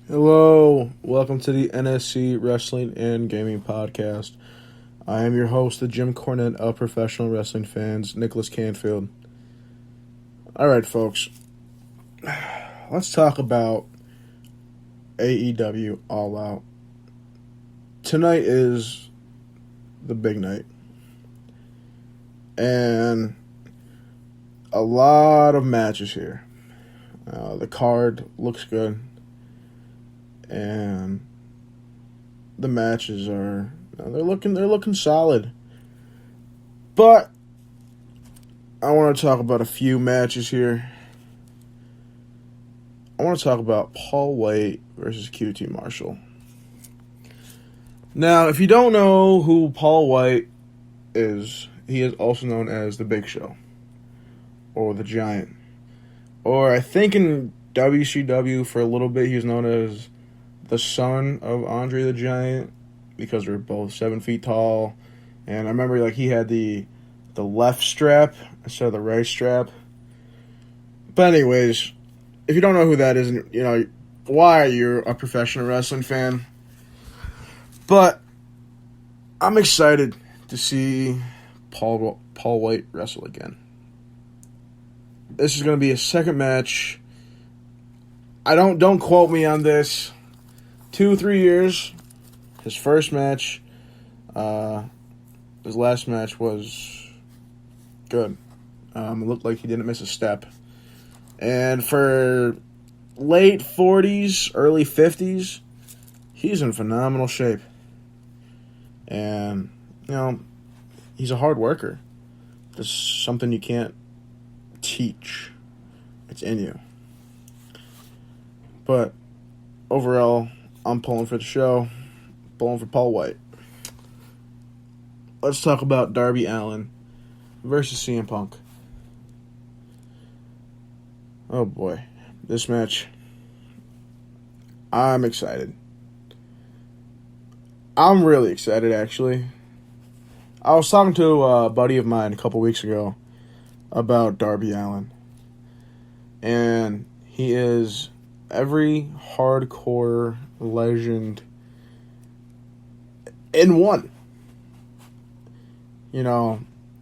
Hello, welcome to the NSC Wrestling and Gaming Podcast. I am your host, the Jim Cornette of professional wrestling fans, Nicholas Canfield. Alright, folks, let's talk about AEW All Out. Tonight is the big night, and a lot of matches here. The card looks good. And the matches are they're looking solid. But I want to talk about a few matches here. I want to talk about Paul White versus QT Marshall. Now, if you don't know who Paul White is, he is also known as the Big Show or the Giant. Or I think in WCW for a little bit he was known as the son of Andre the Giant, because they're both 7 feet tall. And I remember he had the left strap instead of the right strap. But anyways, if you don't know who that is, why you're a professional wrestling fan. But I'm excited to see Paul White wrestle again. This is going to be a second match. Don't quote me on this. 2-3 years. His first match, his last match was good. It looked like he didn't miss a step. And for late 40s, early 50s, he's in phenomenal shape. And, he's a hard worker. It's something you can't teach. It's in you. But overall, I'm pulling for the show, pulling for Paul White. Let's talk about Darby Allin versus CM Punk. Oh boy, this match, I'm excited. I'm really excited, actually. I was talking to a buddy of mine a couple weeks ago about Darby Allin, and he is every hardcore legend in one.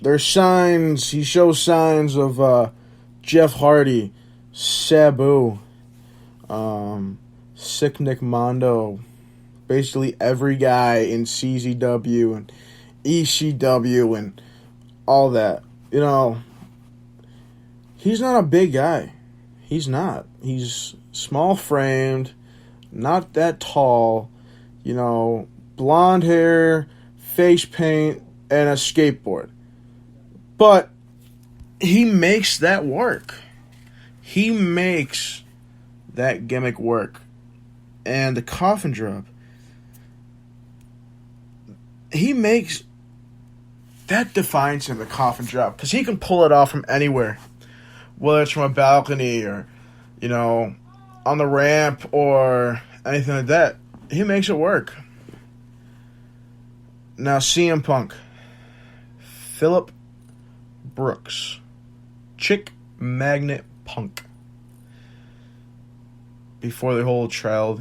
There's signs, he shows signs of Jeff Hardy, Sabu, Sick Nick Mondo, basically every guy in CZW and ECW and all that. He's not a big guy. He's not. He's small framed, not that tall, blonde hair, face paint, and a skateboard. But he makes that work. He makes that gimmick work. And the coffin drop, he makes that defines him, the coffin drop, because he can pull it off from anywhere, whether it's from a balcony or on the ramp or anything like that. He makes it work. Now, CM Punk, Phillip Brooks, Chick Magnet Punk. Before the whole trial,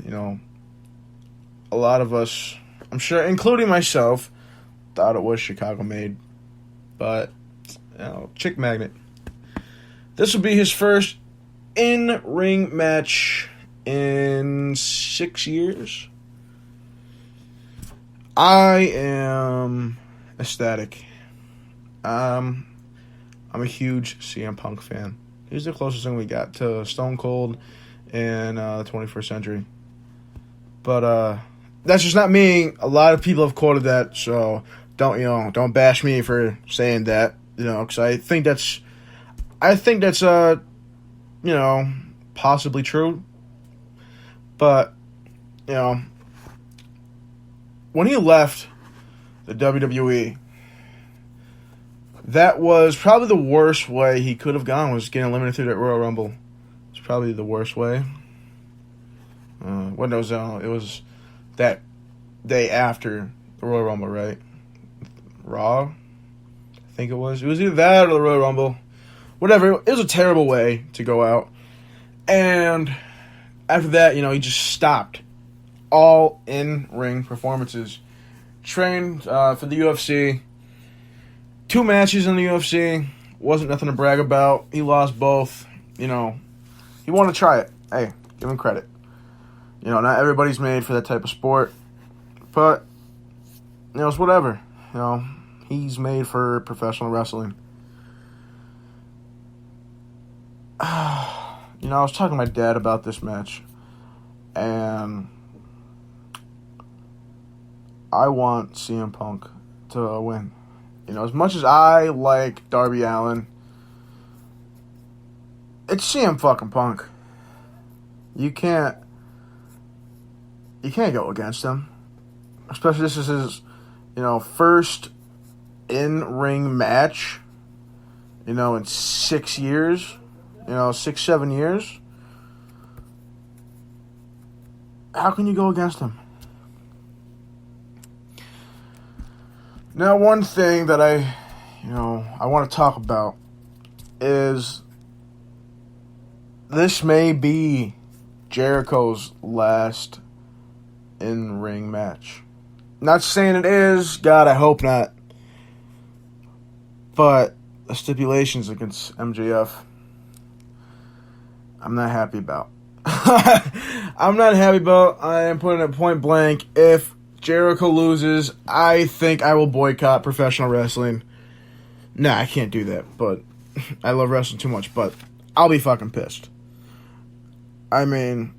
a lot of us, I'm sure, including myself, thought it was Chicago made. But, Chick Magnet. This will be his first in-ring match in 6 years. I am ecstatic. I'm a huge CM Punk fan. He's the closest thing we got to Stone Cold in the 21st century. But that's just not me. A lot of people have quoted that, so don't bash me for saying that. Because I think that's possibly true. But, when he left the WWE, that was probably the worst way he could have gone, was getting eliminated through that Royal Rumble. It's probably the worst way. It was that day after the Royal Rumble, right? Raw? I think it was. It was either that or the Royal Rumble. Whatever. It was a terrible way to go out. And After that, he just stopped all in-ring performances. Trained for the UFC. 2 matches in the UFC. Wasn't nothing to brag about. He lost both. He wanted to try it. Hey, give him credit. Not everybody's made for that type of sport. But, it's whatever. He's made for professional wrestling. I was talking to my dad about this match. And I want CM Punk to win. As much as I like Darby Allin, it's CM fucking Punk. You can't go against him. Especially this is his, first in-ring match, in 6 years, 6-7 years. How can you go against him? Now, one thing that I want to talk about is this may be Jericho's last in-ring match. Not saying it is. God, I hope not. But the stipulations against MJF, I'm not happy about. I'm not happy about. I am putting it point blank. If Jericho loses, I think I will boycott professional wrestling. Nah, I can't do that, but I love wrestling too much, but I'll be fucking pissed. I mean,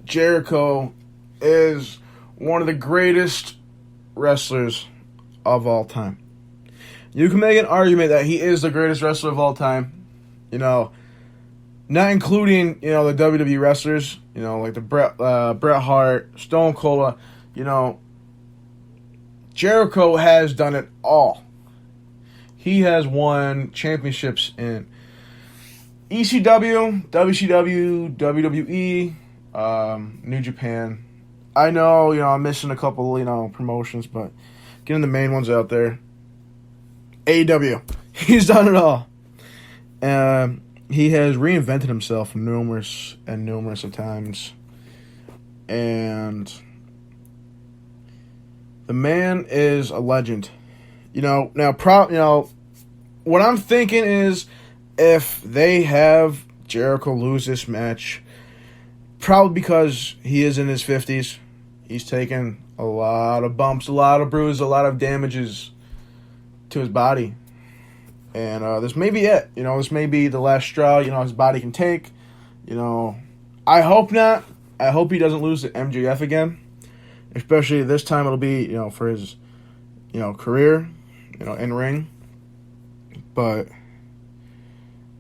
Jericho is one of the greatest wrestlers of all time. You can make an argument that he is the greatest wrestler of all time. Not including, the WWE wrestlers, like the Bret Hart, Stone Cold, Jericho has done it all. He has won championships in ECW, WCW, WWE, New Japan. I know, I'm missing a couple, promotions, but getting the main ones out there. AEW. He's done it all. He has reinvented himself numerous of times. And the man is a legend. What I'm thinking is if they have Jericho lose this match, probably because he is in his 50s, he's taken a lot of bumps, a lot of bruises, a lot of damages to his body. And this may be it. This may be the last straw, his body can take. I hope not. I hope he doesn't lose to MJF again. Especially this time it'll be, for his, career, in ring. But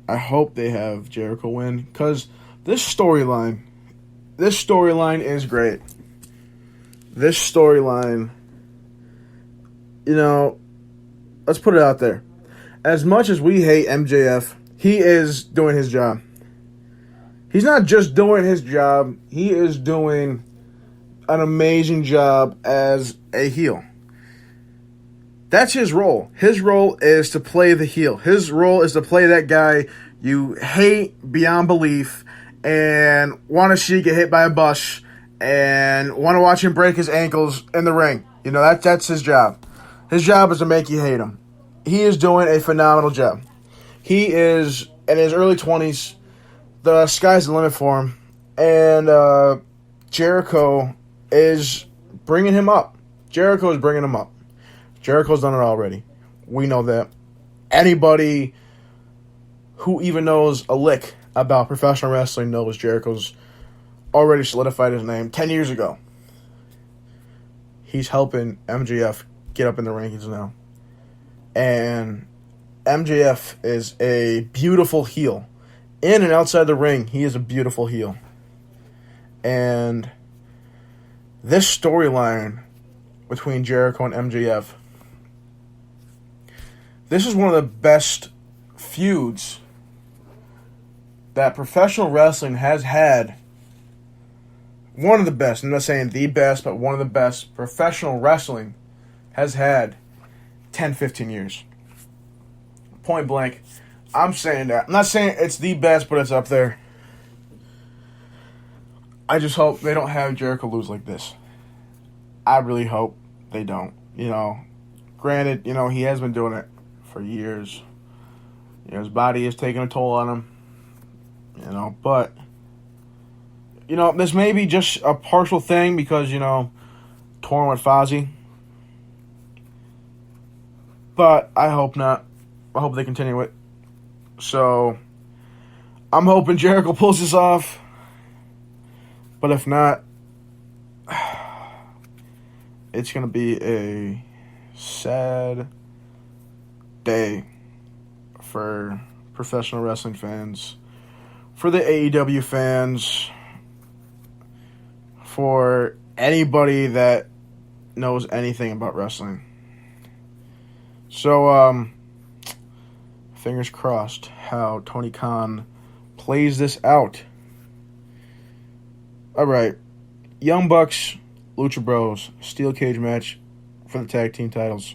I hope they have Jericho win. Because this storyline is great. This storyline, let's put it out there. As much as we hate MJF, he is doing his job. He's not just doing his job, he is doing an amazing job as a heel. That's his role. His role is to play the heel. His role is to play that guy you hate beyond belief and want to see get hit by a bus and want to watch him break his ankles in the ring. That's his job. His job is to make you hate him. He is doing a phenomenal job. He is in his early 20s. The sky's the limit for him. And Jericho is bringing him up. Jericho's done it already. We know that. Anybody who even knows a lick about professional wrestling knows Jericho's already solidified his name 10 years ago. He's helping MJF get up in the rankings now. And MJF is a beautiful heel. In and outside the ring, he is a beautiful heel. And this storyline between Jericho and MJF, this is one of the best feuds that professional wrestling has had. One of the best. I'm not saying the best, but one of the best professional wrestling has had 10, 15 years. Point blank. I'm saying that. I'm not saying it's the best, but it's up there. I just hope they don't have Jericho lose like this. I really hope they don't. Granted, he has been doing it for years. His body is taking a toll on him. But, this may be just a partial thing because, torn with Fozzy. But I hope not. I hope they continue it. So, I'm hoping Jericho pulls this off. But if not, it's going to be a sad day for professional wrestling fans, for the AEW fans, for anybody that knows anything about wrestling. So, fingers crossed how Tony Khan plays this out. Alright, Young Bucks, Lucha Bros, steel cage match for the tag team titles.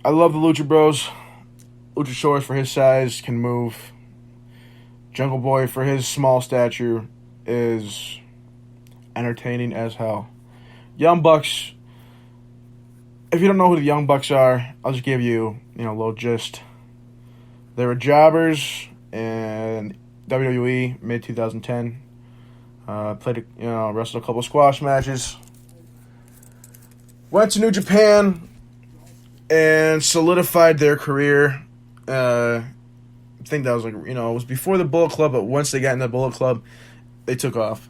I love the Lucha Bros. Luchasaurus, for his size, can move. Jungle Boy, for his small stature, is entertaining as hell. Young Bucks, if you don't know who the Young Bucks are, I'll just give you, a little gist. They were jobbers in WWE mid-2010. Played, wrestled a couple of squash matches. Went to New Japan and solidified their career. I think that was it was before the Bullet Club, but once they got in the Bullet Club, they took off.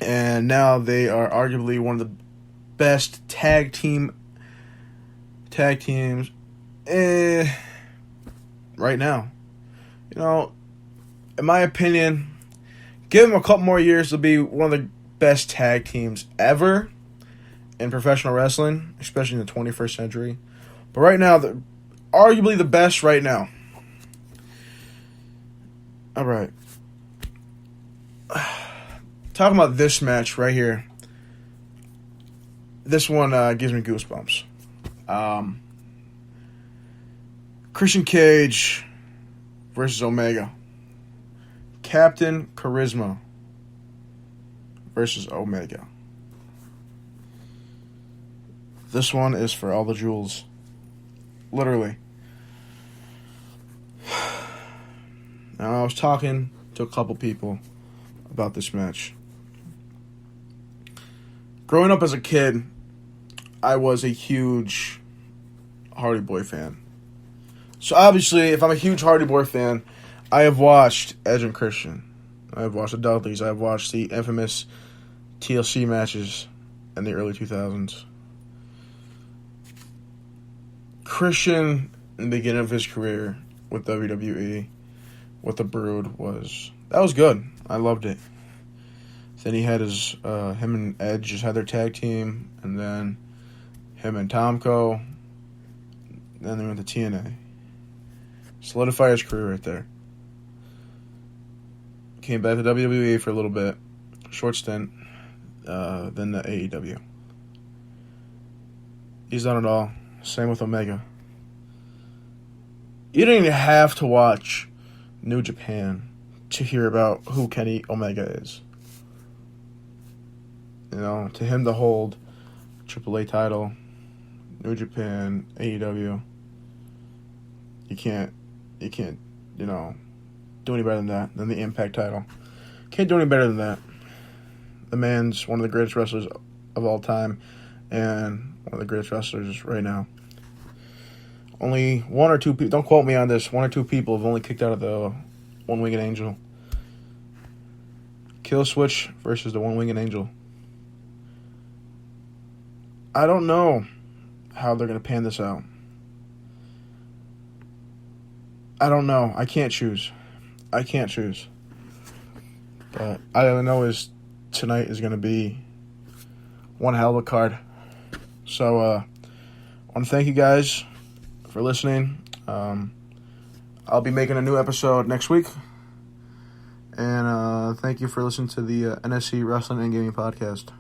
And now they are arguably one of the best tag teams right now. In my opinion, give them a couple more years, they'll be one of the best tag teams ever in professional wrestling, especially in the 21st century. But right now, they're arguably the best right now. All right. Talking about this match right here. This one gives me goosebumps. Christian Cage versus Omega. Captain Charisma versus Omega. This one is for all the jewels. Literally. Now, I was talking to a couple people about this match. Growing up as a kid, I was a huge Hardy Boy fan. So obviously, if I'm a huge Hardy Boy fan, I have watched Edge and Christian. I have watched the Dudleys. I have watched the infamous TLC matches in the early 2000s. Christian, in the beginning of his career with WWE, with the Brood, was good. I loved it. Then he had him and Edge just had their tag team, and then him and Tomko. Then they went to TNA. Solidified his career right there. Came back to WWE for a little bit, short stint, then the AEW. He's done it all. Same with Omega. You don't even have to watch New Japan to hear about who Kenny Omega is. To him to hold AAA title, New Japan, AEW, you can't, do any better than the Impact title. Can't do any better than that. The man's one of the greatest wrestlers of all time, and one of the greatest wrestlers right now. Only one or two people, don't quote me on this, one or two people have only kicked out of the One-Winged Angel. Killswitch versus the One-Winged Angel. I don't know how they're going to pan this out. I don't know. I can't choose. But all I know is tonight is going to be one hell of a card. So, I want to thank you guys for listening. I'll be making a new episode next week. And thank you for listening to the NSC Wrestling and Gaming Podcast.